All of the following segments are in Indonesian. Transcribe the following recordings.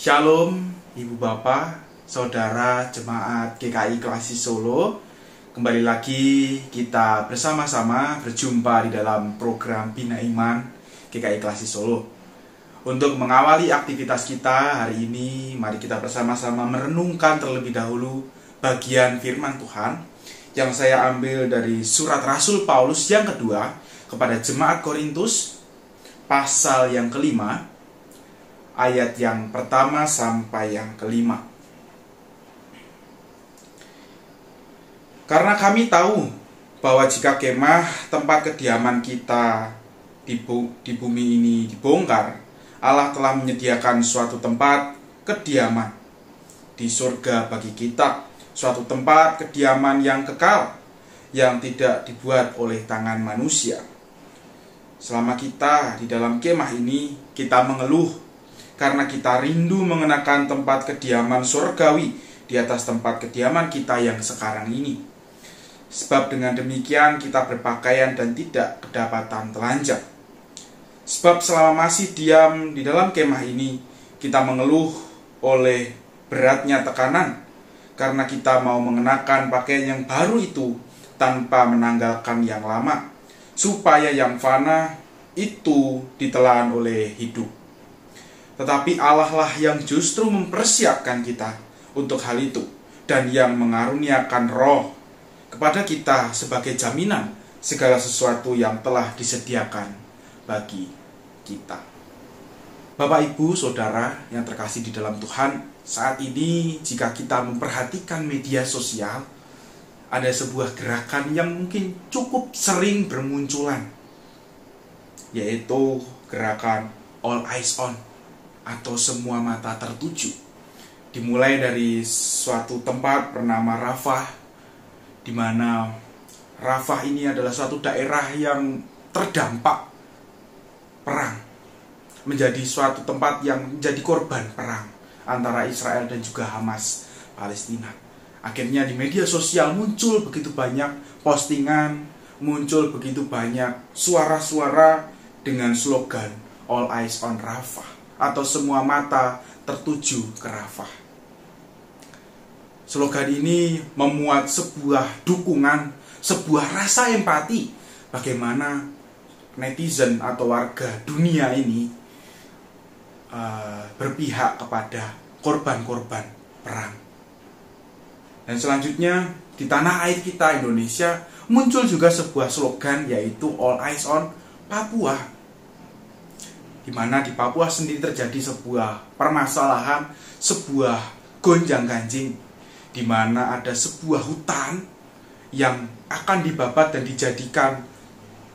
Shalom, Ibu Bapak, Saudara Jemaat GKI Klasi Solo. Kembali lagi kita bersama-sama berjumpa di dalam program Bina Iman GKI Klasi Solo. Untuk mengawali aktivitas kita hari ini, mari kita bersama-sama merenungkan terlebih dahulu bagian firman Tuhan yang saya ambil dari surat Rasul Paulus yang kedua kepada Jemaat Korintus, pasal yang kelima, ayat yang pertama sampai yang kelima. Karena kami tahu bahwa jika kemah tempat kediaman kita di bumi ini dibongkar, Allah telah menyediakan suatu tempat kediaman di surga bagi kita, suatu tempat kediaman yang kekal, yang tidak dibuat oleh tangan manusia. Selama kita di dalam kemah ini, kita mengeluh karena kita rindu mengenakan tempat kediaman surgawi di atas tempat kediaman kita yang sekarang ini. Sebab dengan demikian kita berpakaian dan tidak kedapatan telanjang. Sebab selama masih diam di dalam kemah ini, kita mengeluh oleh beratnya tekanan, karena kita mau mengenakan pakaian yang baru itu tanpa menanggalkan yang lama, supaya yang fana itu ditelan oleh hidup. Tetapi Allah lah yang justru mempersiapkan kita untuk hal itu, dan yang mengaruniakan roh kepada kita sebagai jaminan segala sesuatu yang telah disediakan bagi kita. Bapak, Ibu, Saudara yang terkasih di dalam Tuhan, saat ini jika kita memperhatikan media sosial, ada sebuah gerakan yang mungkin cukup sering bermunculan, yaitu gerakan all eyes on, atau semua mata tertuju. Dimulai dari suatu tempat bernama Rafah, di mana Rafah ini adalah suatu daerah yang terdampak perang, menjadi suatu tempat yang menjadi korban perang antara Israel dan juga Hamas Palestina. Akhirnya di media sosial muncul begitu banyak postingan, muncul begitu banyak suara-suara dengan slogan all eyes on Rafah, atau semua mata tertuju ke Rafah. Slogan ini memuat sebuah dukungan, sebuah rasa empati bagaimana netizen atau warga dunia ini berpihak kepada korban-korban perang. Dan selanjutnya di tanah air kita Indonesia muncul juga sebuah slogan, yaitu all eyes on Papua, di mana di Papua sendiri terjadi sebuah permasalahan, sebuah gonjang-ganjing, di mana ada sebuah hutan yang akan dibabat dan dijadikan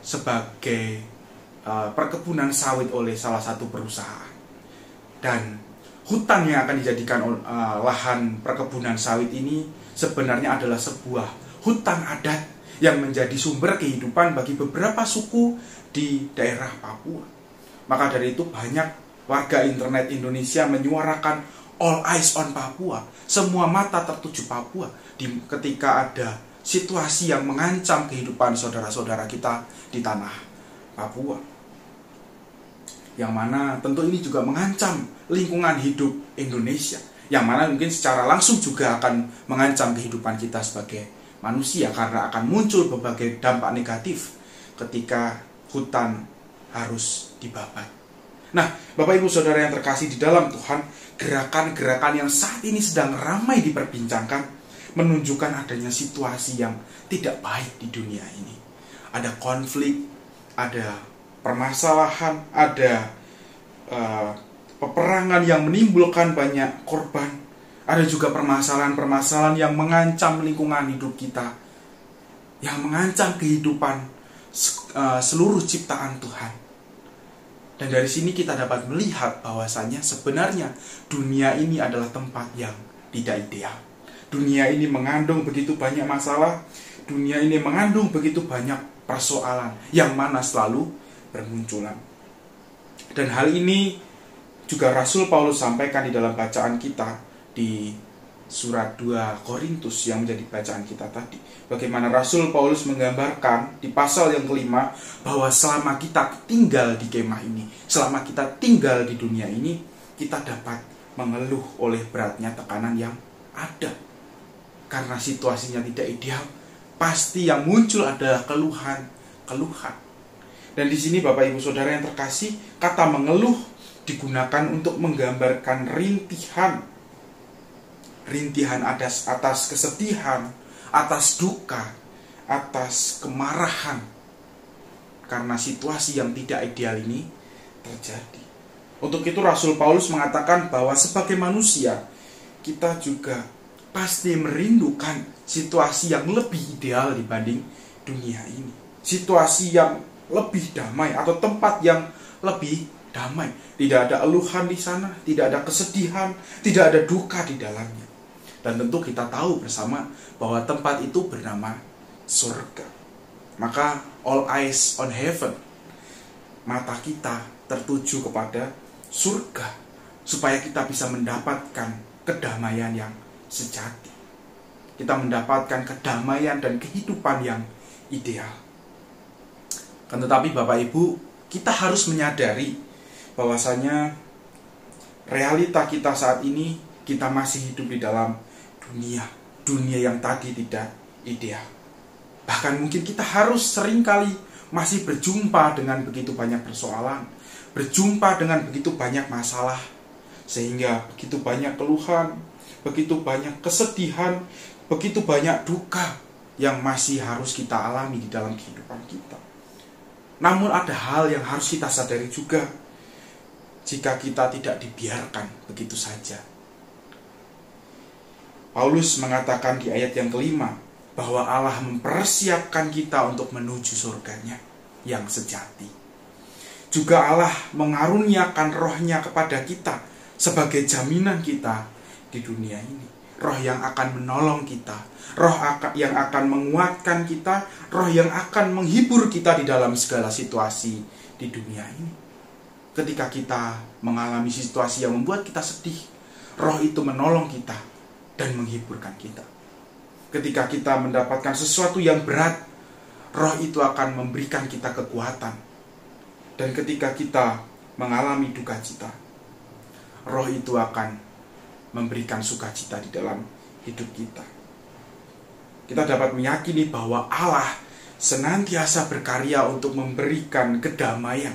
sebagai perkebunan sawit oleh salah satu perusahaan. Dan hutan yang akan dijadikan lahan perkebunan sawit ini sebenarnya adalah sebuah hutan adat yang menjadi sumber kehidupan bagi beberapa suku di daerah Papua. Maka dari itu banyak warga internet Indonesia menyuarakan all eyes on Papua, semua mata tertuju Papua, ketika ada situasi yang mengancam kehidupan saudara-saudara kita di tanah Papua, yang mana tentu ini juga mengancam lingkungan hidup Indonesia, yang mana mungkin secara langsung juga akan mengancam kehidupan kita sebagai manusia, karena akan muncul berbagai dampak negatif ketika hutan harus dibabat. Nah, Bapak Ibu Saudara yang terkasih di dalam Tuhan, gerakan-gerakan yang saat ini sedang ramai diperbincangkan menunjukkan adanya situasi yang tidak baik di dunia ini. Ada konflik, ada permasalahan, ada peperangan yang menimbulkan banyak korban. Ada juga permasalahan-permasalahan yang mengancam lingkungan hidup kita, yang mengancam kehidupan seluruh ciptaan Tuhan. Dan dari sini kita dapat melihat bahwasannya sebenarnya dunia ini adalah tempat yang tidak ideal. Dunia ini mengandung begitu banyak masalah, dunia ini mengandung begitu banyak persoalan yang mana selalu bermunculan. Dan hal ini juga Rasul Paulus sampaikan di dalam bacaan kita di surat 2 Korintus yang menjadi bacaan kita tadi. Bagaimana Rasul Paulus menggambarkan di pasal yang kelima bahwa selama kita tinggal di kemah ini, selama kita tinggal di dunia ini, kita dapat mengeluh oleh beratnya tekanan yang ada. Karena situasinya tidak ideal, pasti yang muncul adalah keluhan. Dan di sini Bapak Ibu Saudara yang terkasih, kata mengeluh digunakan untuk menggambarkan rintihan atas kesedihan, atas duka, atas kemarahan karena situasi yang tidak ideal ini terjadi. Untuk itu Rasul Paulus mengatakan bahwa sebagai manusia kita juga pasti merindukan situasi yang lebih ideal dibanding dunia ini. Situasi yang lebih damai atau tempat yang lebih damai. Tidak ada eluhan di sana, tidak ada kesedihan, tidak ada duka di dalamnya. Dan tentu kita tahu bersama bahwa tempat itu bernama surga. Maka all eyes on heaven. Mata kita tertuju kepada surga supaya kita bisa mendapatkan kedamaian yang sejati. Kita mendapatkan kedamaian dan kehidupan yang ideal. Tetapi Bapak Ibu, kita harus menyadari bahwasanya realita kita saat ini, kita masih hidup di dalam dunia yang tadi tidak ideal. Bahkan mungkin kita harus seringkali masih berjumpa dengan begitu banyak persoalan, berjumpa dengan begitu banyak masalah, sehingga begitu banyak keluhan, begitu banyak kesedihan, begitu banyak duka yang masih harus kita alami di dalam kehidupan kita. Namun ada hal yang harus kita sadari juga, jika kita tidak dibiarkan begitu saja. Paulus mengatakan di ayat yang kelima, bahwa Allah mempersiapkan kita untuk menuju surganya yang sejati. Juga Allah mengaruniakan rohnya kepada kita sebagai jaminan kita di dunia ini. Roh yang akan menolong kita, roh yang akan menguatkan kita, roh yang akan menghibur kita di dalam segala situasi di dunia ini. Ketika kita mengalami situasi yang membuat kita sedih, roh itu menolong kita dan menghiburkan kita. Ketika kita mendapatkan sesuatu yang berat, roh itu akan memberikan kita kekuatan. Dan ketika kita mengalami duka cita, roh itu akan memberikan sukacita di dalam hidup kita. Kita dapat meyakini bahwa Allah senantiasa berkarya untuk memberikan kedamaian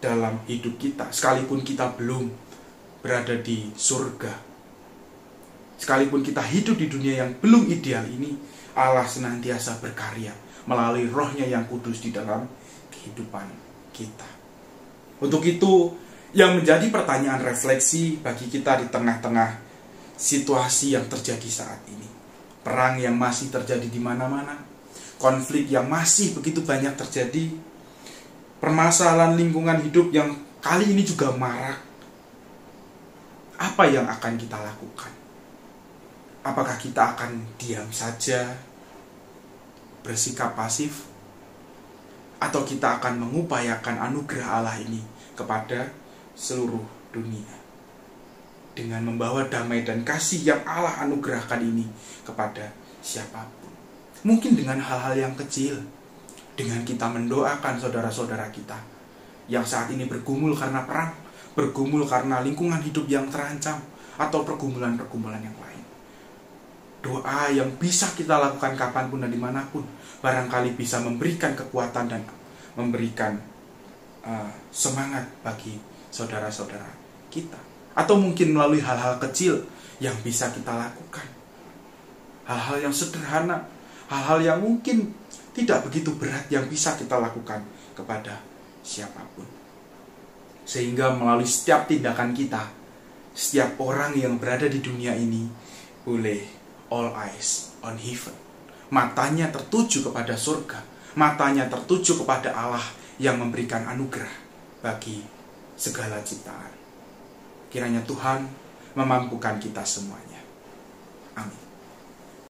dalam hidup kita, sekalipun kita belum berada di surga. Sekalipun kita hidup di dunia yang belum ideal ini, Allah senantiasa berkarya melalui rohnya yang kudus di dalam kehidupan kita. Untuk itu, yang menjadi pertanyaan refleksi bagi kita di tengah-tengah situasi yang terjadi saat ini. Perang yang masih terjadi di mana-mana, konflik yang masih begitu banyak terjadi, permasalahan lingkungan hidup yang kali ini juga marak. Apa yang akan kita lakukan? Apakah kita akan diam saja, bersikap pasif, atau kita akan mengupayakan anugerah Allah ini kepada seluruh dunia dengan membawa damai dan kasih yang Allah anugerahkan ini kepada siapapun? Mungkin dengan hal-hal yang kecil, dengan kita mendoakan saudara-saudara kita yang saat ini bergumul karena perang, bergumul karena lingkungan hidup yang terancam, atau pergumulan-pergumulan yang lain. Doa yang bisa kita lakukan kapanpun dan dimanapun barangkali bisa memberikan kekuatan dan memberikan semangat bagi saudara-saudara kita. Atau mungkin melalui hal-hal kecil yang bisa kita lakukan, hal-hal yang sederhana, hal-hal yang mungkin tidak begitu berat yang bisa kita lakukan kepada siapapun. Sehingga melalui setiap tindakan kita, setiap orang yang berada di dunia ini boleh all eyes on heaven. Matanya tertuju kepada surga, matanya tertuju kepada Allah yang memberikan anugerah bagi segala ciptaan. Kiranya Tuhan memampukan kita semuanya. Amin.